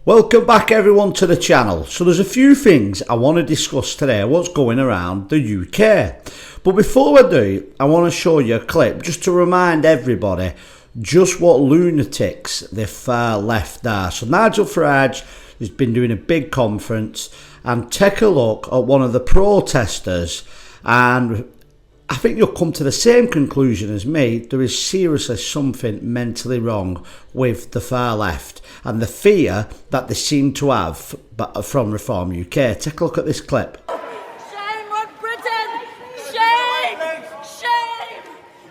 Welcome back everyone to the channel. So there's a few things I want to discuss today, what's going around the UK. But before I do, I want to show you a clip just to remind everybody just what lunatics the far left are. So Nigel Farage has been doing a big conference, and take a look at one of the protesters, and I think you'll come to the same conclusion as me. There is seriously something mentally wrong with the far left and the fear that they seem to have from Reform UK. Take a look at this clip. Shame on Britain! Shame! Shame!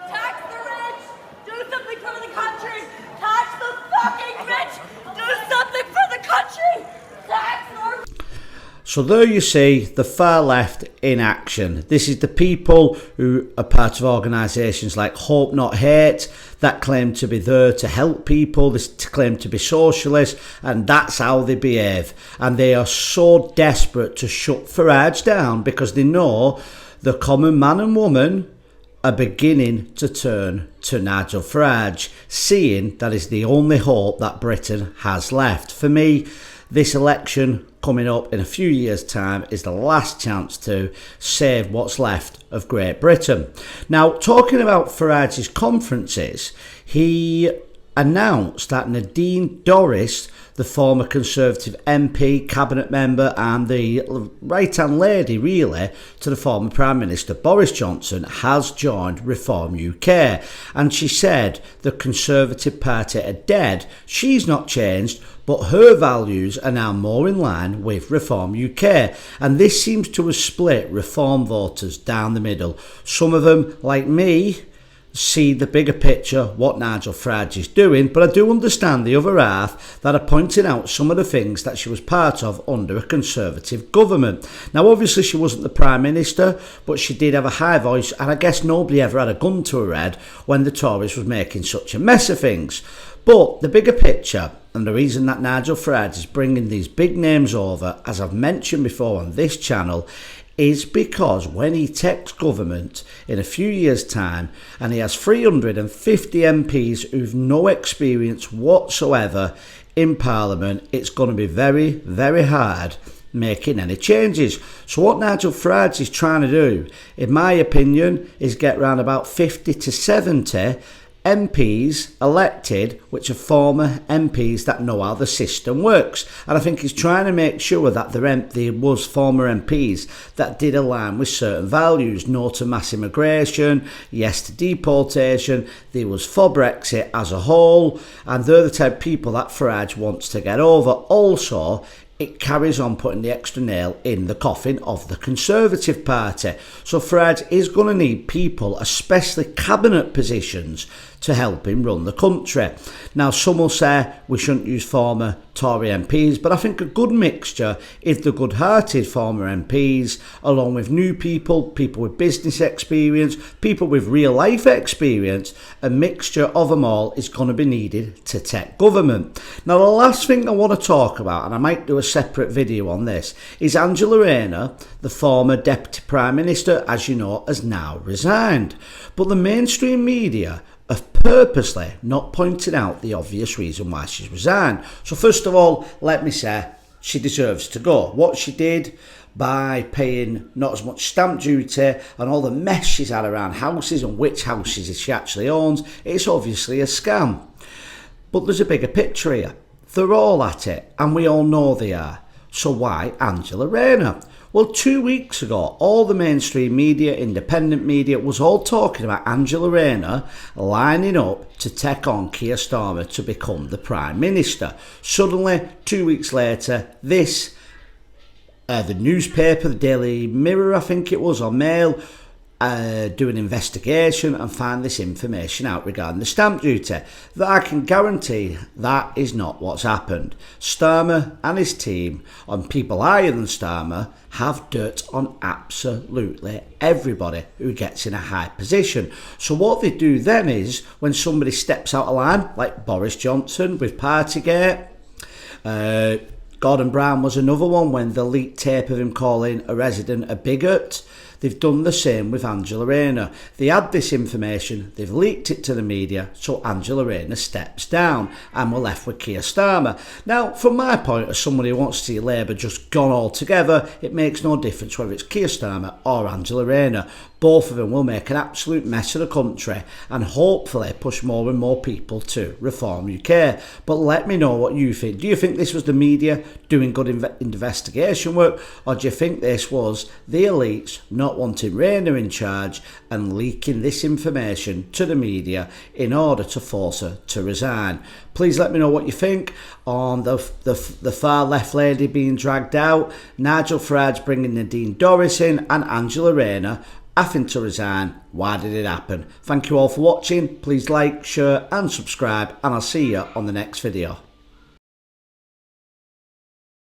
Tax the rich! Do something for the country! Tax the fucking rich! Do something for the country! Tax the... So there you see the far left in action. This is the people who are part of organisations like Hope Not Hate that claim to be there to help people, they claim to be socialist, and that's how they behave. And they are so desperate to shut Farage down because they know the common man and woman are beginning to turn to Nigel Farage, seeing that is the only hope that Britain has left. For me, this election coming up in a few years' time is the last chance to save what's left of Great Britain. Now, talking about Farage's conferences, he announced that Nadine Dorries, the former Conservative MP, cabinet member and the right-hand lady really to the former Prime Minister Boris Johnson, has joined Reform UK. And she said the Conservative Party are dead. She's not changed, but her values are now more in line with Reform UK. And this seems to have split Reform voters down the middle. Some of them, like me, see the bigger picture, what Nigel Farage is doing, but I do understand the other half that are pointing out some of the things that she was part of under a Conservative government. Now, obviously, she wasn't the Prime Minister, but she did have a high voice, and I guess nobody ever had a gun to her head when the Tories was making such a mess of things. But the bigger picture, and the reason that Nigel Farage is bringing these big names over, as I've mentioned before on this channel, is because when he takes government in a few years' time and he has 350 MPs who've no experience whatsoever in Parliament, it's going to be very, very hard making any changes. So what Nigel Farage is trying to do, in my opinion, is get around about 50 to 70 MPs elected, which are former MPs that know how the system works. And I think he's trying to make sure that there was former MPs that did align with certain values. No to mass immigration, yes to deportation, there was for Brexit as a whole, and they're the type of people that Farage wants to get over. Also, it carries on putting the extra nail in the coffin of the Conservative Party. So Farage is going to need people, especially cabinet positions, to help him run the country. Now, some will say we shouldn't use former Tory MPs, but I think a good mixture is the good-hearted former MPs, along with new people, people with business experience, people with real-life experience. A mixture of them all is going to be needed to take government. Now, the last thing I want to talk about, and I might do a separate video on this, is Angela Rayner, the former Deputy Prime Minister, as you know, has now resigned. But the mainstream media have purposely not pointed out the obvious reason why she's resigned. So first of all, let me say she deserves to go. What she did by paying not as much stamp duty and all the mess she's had around houses and which houses she actually owns, it's obviously a scam. But there's a bigger picture here. They're all at it, and we all know they are. So why Angela Rayner? Well, 2 weeks ago, all the mainstream media, independent media, was all talking about Angela Rayner lining up to take on Keir Starmer to become the Prime Minister. Suddenly, 2 weeks later, the newspaper, the Daily Mirror, I think it was, or Mail, do an investigation and find this information out regarding the stamp duty. That I can guarantee that is not what's happened. Starmer and his team, and people higher than Starmer, have dirt on absolutely everybody who gets in a high position. So what they do then is, when somebody steps out of line, like Boris Johnson with Partygate, Gordon Brown was another one when the leaked tape of him calling a resident a bigot, they've done the same with Angela Rayner. They had this information, they've leaked it to the media, so Angela Rayner steps down and we're left with Keir Starmer. Now, from my point, as somebody who wants to see Labour just gone altogether, it makes no difference whether it's Keir Starmer or Angela Rayner. Both of them will make an absolute mess of the country and hopefully push more and more people to Reform UK. But let me know what you think. Do you think this was the media doing good investigation work, or do you think this was the elites not wanting Rayner in charge and leaking this information to the media in order to force her to resign? Please let me know what you think on the far left lady being dragged out, Nigel Farage bringing Nadine Dorries in, and Angela Rayner having to resign. Why did it happen? Thank you all for watching. Please like, share and subscribe, and I'll see you on the next video.